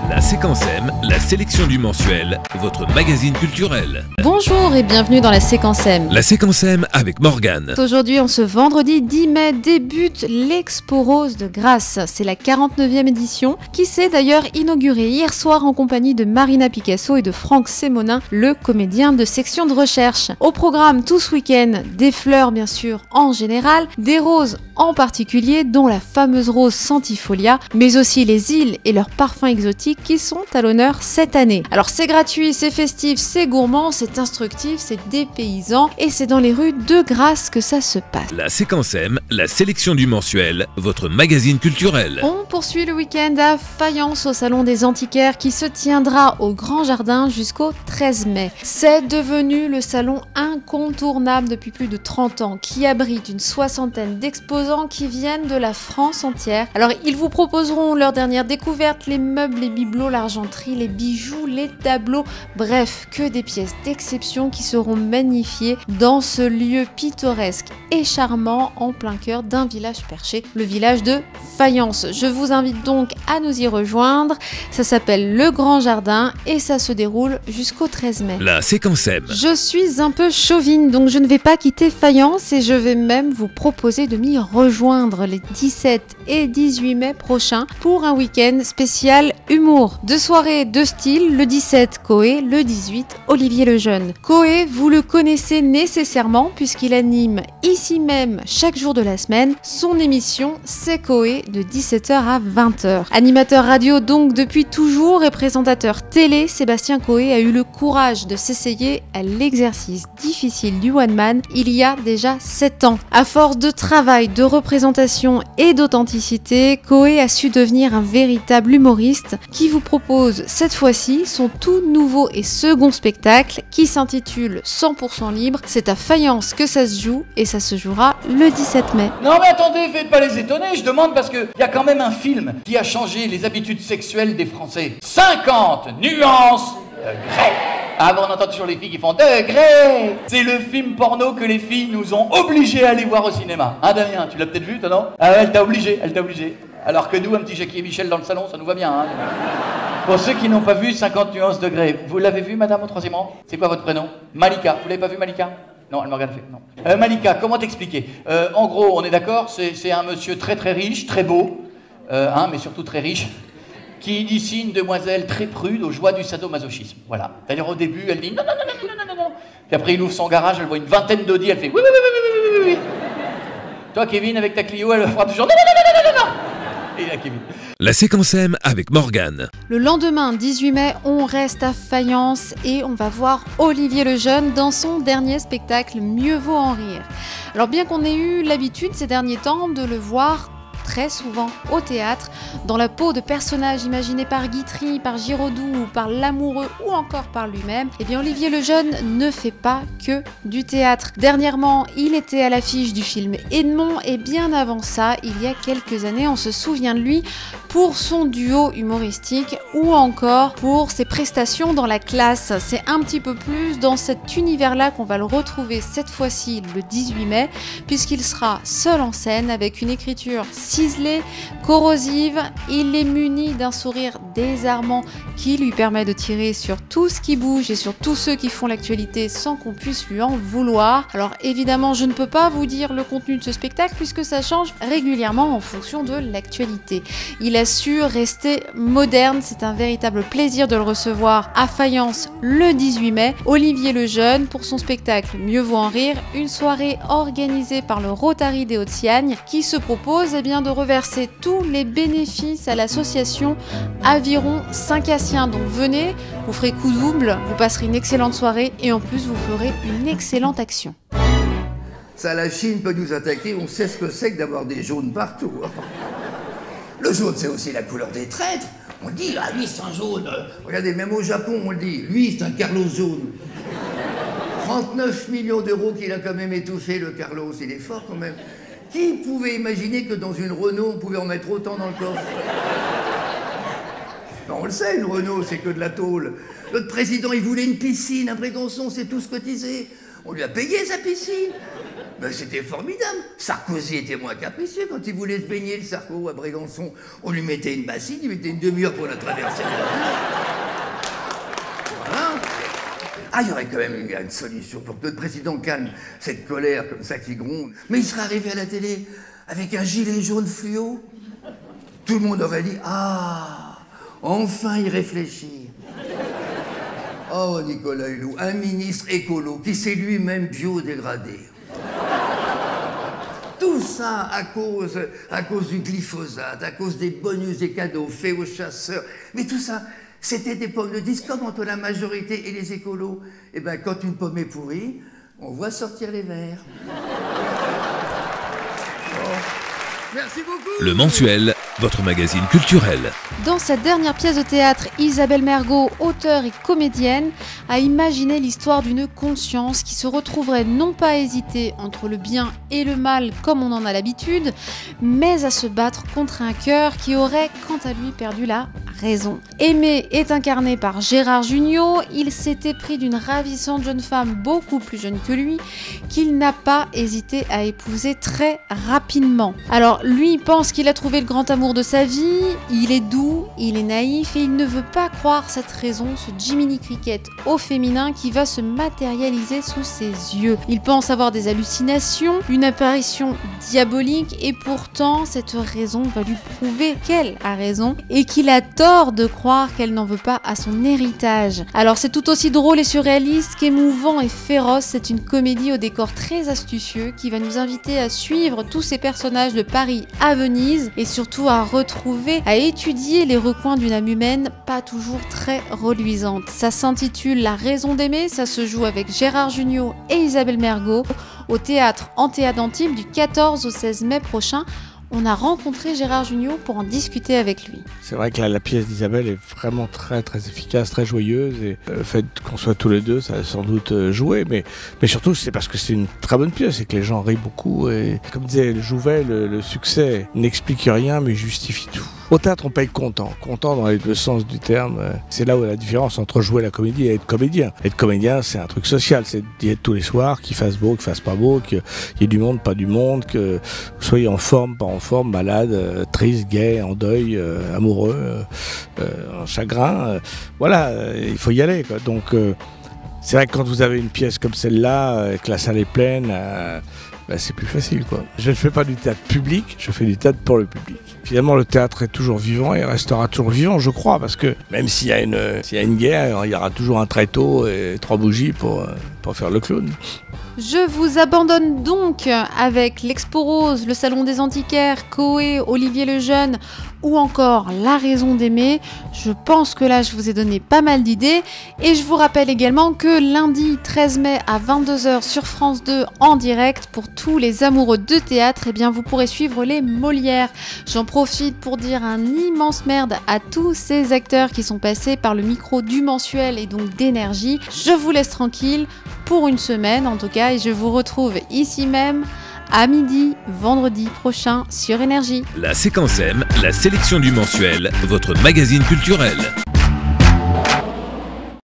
La séquence M, la sélection du mensuel, votre magazine culturel. Bonjour et bienvenue dans la séquence M. La séquence M avec Morgane. Aujourd'hui, ce vendredi 10 mai, débute l'Expo Rose de Grasse. C'est la 49e édition qui s'est d'ailleurs inaugurée hier soir en compagnie de Marina Picasso et de Franck Sémonin, le comédien de section de recherche. Au programme tout ce week-end, des fleurs bien sûr en général, des roses en particulier, dont la fameuse rose Centifolia, mais aussi les îles et leurs parfums exotiques qui sont à l'honneur cette année. Alors c'est gratuit, c'est festif, c'est gourmand, c'est instructif, c'est dépaysant et c'est dans les rues de Grasse que ça se passe. La séquence M, la sélection du mensuel, votre magazine culturel. On poursuit le week-end à Fayence au Salon des Antiquaires qui se tiendra au Grand Jardin jusqu'au 13 mai. C'est devenu le salon incontournable depuis plus de 30 ans qui abrite une soixantaine d'exposants qui viennent de la France entière. Alors ils vous proposeront leurs dernières découvertes, les meubles, les bibelots, l'argenterie, les bijoux, les tableaux, bref, que des pièces d'exception qui seront magnifiées dans ce lieu pittoresque et charmant en plein cœur d'un village perché, le village de Fayence. Je vous invite donc à nous y rejoindre. Ça s'appelle le Grand Jardin et ça se déroule jusqu'au 13 mai. La séquence M. Je suis un peu chauvine, donc je ne vais pas quitter Fayence et je vais même vous proposer de m'y rejoindre les 17 et 18 mai prochains pour un week-end spécial humour. Deux soirées de style, le 17 Coé, le 18 Olivier Lejeune. Coé, vous le connaissez nécessairement puisqu'il anime ici même chaque jour de la semaine son émission C'est Coé de 17h à 20h. Animateur radio donc depuis toujours et présentateur télé, Sébastien Coé a eu le courage de s'essayer à l'exercice difficile du one man il y a déjà 7 ans. À force de travail, de représentation et d'authenticité, Coé a su devenir un véritable humoriste qui vous propose cette fois-ci son tout nouveau et second spectacle qui s'intitule 100% libre. C'est à Fayence que ça se joue et ça se jouera le 17 mai. Non mais attendez, faites pas les étonner, je demande parce qu'il y a quand même un film qui a changé les habitudes sexuelles des Français. 50 nuances de grès. Ah bon, on entend toujours les filles qui font degrés. C'est le film porno que les filles nous ont obligés à aller voir au cinéma. Hein Damien, tu l'as peut-être vu toi non? Ah ouais, elle t'a obligé. Alors que nous, un petit Jackie et Michel dans le salon, ça nous va bien. Hein. Pour ceux qui n'ont pas vu 50 nuances de grès, vous l'avez vu madame au troisième rang? C'est quoi votre prénom? Malika, vous l'avez pas vu Malika? Non, elle m'a regardé. Non. Malika, comment t'expliquer? En gros, on est d'accord, c'est un monsieur très très riche, très beau, mais surtout très riche, qui initie une demoiselle très prude aux joies du sadomasochisme. Voilà. D'ailleurs, au début, elle dit non. Puis après, il ouvre son garage, elle voit une vingtaine d'Audi, elle fait oui. Toi, Kevin, avec ta Clio, elle fera toujours non. Et là, Kevin. La séquence M avec Morgane. Le lendemain, 18 mai, on reste à Fayence et on va voir Olivier Lejeune dans son dernier spectacle Mieux vaut en rire. Alors bien qu'on ait eu l'habitude ces derniers temps de le voir très souvent au théâtre, dans la peau de personnages imaginés par Guitry, par Giraudoux, ou par l'amoureux ou encore par lui-même, eh bien Olivier Lejeune ne fait pas que du théâtre. Dernièrement, il était à l'affiche du film Edmond et bien avant ça, il y a quelques années, on se souvient de lui pour son duo humoristique ou encore pour ses prestations dans La Classe. C'est un petit peu plus dans cet univers-là qu'on va le retrouver cette fois-ci le 18 mai, puisqu'il sera seul en scène avec une écriture ciselée, corrosive. Il est muni d'un sourire désarmant qui lui permet de tirer sur tout ce qui bouge et sur tous ceux qui font l'actualité sans qu'on puisse lui en vouloir. Alors évidemment, je ne peux pas vous dire le contenu de ce spectacle puisque ça change régulièrement en fonction de l'actualité. Il a su rester moderne, c'est un véritable plaisir de le recevoir à Fayence le 18 mai. Olivier Lejeune pour son spectacle Mieux vaut en rire, une soirée organisée par le Rotary des Hauts-de-Siagne qui se propose de reverser tous les bénéfices à l'association Aviron Saint-Cassien. Donc venez, vous ferez coup double, vous passerez une excellente soirée et en plus vous ferez une excellente action. Ça, la Chine peut nous attaquer, on sait ce que c'est que d'avoir des jaunes partout. Le jaune, c'est aussi la couleur des traîtres. On dit, ah lui c'est un jaune. Regardez, même au Japon, on le dit, lui c'est un Carlos jaune. 39 millions d'euros qu'il a quand même étouffé, le Carlos, il est fort quand même. Qui pouvait imaginer que dans une Renault, on pouvait en mettre autant dans le coffre? Ben, on le sait, une Renault, c'est que de la tôle. Notre président, il voulait une piscine, un Brégançon, c'est tout ce cotisé. On lui a payé sa piscine. Mais c'était formidable. Sarkozy était moins capricieux. Quand il voulait se baigner, le Sarko, à Brégançon, on lui mettait une bassine, il mettait une demi-heure pour la traverser. Voilà. Ah, il y aurait quand même une solution pour que notre président calme cette colère comme ça qui gronde. Mais il serait arrivé à la télé avec un gilet jaune fluo. Tout le monde aurait dit « Ah, enfin il réfléchit ». Oh, Nicolas Hulot, un ministre écolo qui s'est lui-même biodégradé. Tout ça à cause du glyphosate, à cause des bonus et cadeaux faits aux chasseurs. Mais tout ça, c'était des pommes de discorde entre la majorité et les écolos. Eh bien, quand une pomme est pourrie, on voit sortir les vers. Merci beaucoup. Le Mensuel, votre magazine culturel. Dans sa dernière pièce de théâtre, Isabelle Mergo, auteure et comédienne, a imaginé l'histoire d'une conscience qui se retrouverait non pas à hésiter entre le bien et le mal comme on en a l'habitude, mais à se battre contre un cœur qui aurait, quant à lui, perdu la raison. Aimé est incarné par Gérard Jugnot. Il s'était pris d'une ravissante jeune femme beaucoup plus jeune que lui, qu'il n'a pas hésité à épouser très rapidement. Alors, lui pense qu'il a trouvé le grand amour de sa vie, il est doux, il est naïf et il ne veut pas croire cette raison, ce Jiminy Cricket au féminin qui va se matérialiser sous ses yeux. Il pense avoir des hallucinations, une apparition diabolique et pourtant cette raison va lui prouver qu'elle a raison et qu'il a tort de croire qu'elle n'en veut pas à son héritage. Alors c'est tout aussi drôle et surréaliste qu'émouvant et féroce, c'est une comédie au décor très astucieux qui va nous inviter à suivre tous ces personnages de Paris à Venise et surtout à retrouver, à étudier les recoins d'une âme humaine pas toujours très reluisante. Ça s'intitule La raison d'aimer, ça se joue avec Gérard Jugnot et Isabelle Mergo au théâtre Antea d'Antibes du 14 au 16 mai prochain. On a rencontré Gérard Jugnot pour en discuter avec lui. C'est vrai que la pièce d'Isabelle est vraiment très très efficace, très joyeuse et le fait qu'on soit tous les deux, ça a sans doute joué, mais surtout c'est parce que c'est une très bonne pièce et que les gens rient beaucoup et comme disait Jouvet, le succès n'explique rien mais justifie tout. Au théâtre, on paye content dans les deux sens du terme. C'est là où la différence entre jouer la comédie et être comédien. Être comédien, c'est un truc social, c'est d'y être tous les soirs, qu'il fasse beau, qu'il fasse pas beau, qu'il y ait du monde, pas du monde, que vous soyez en forme, pas en forme, malade, triste, gai, en deuil, amoureux, en chagrin. Voilà, il faut y aller, quoi. Donc, c'est vrai que quand vous avez une pièce comme celle-là, que la salle est pleine, c'est plus facile, quoi. Je ne fais pas du théâtre public, je fais du théâtre pour le public. Finalement, le théâtre est toujours vivant et restera toujours vivant, je crois, parce que même s'il y a une guerre, il y aura toujours un tréteau et 3 bougies pour faire le clown. Je vous abandonne donc avec l'Expo Rose, le Salon des Antiquaires, Coé, Olivier Lejeune ou encore La raison d'aimer. Je pense que là, je vous ai donné pas mal d'idées. Et je vous rappelle également que lundi 13 mai à 22h sur France 2 en direct, pour tous les amoureux de théâtre, eh bien, vous pourrez suivre les Molières. J'en profite pour dire un immense merde à tous ces acteurs qui sont passés par le micro du Mensuel et donc d'Énergie. Je vous laisse tranquille pour une semaine en tout cas et je vous retrouve ici même à midi, vendredi prochain sur Énergie. La séquence M, la sélection du Mensuel, votre magazine culturel.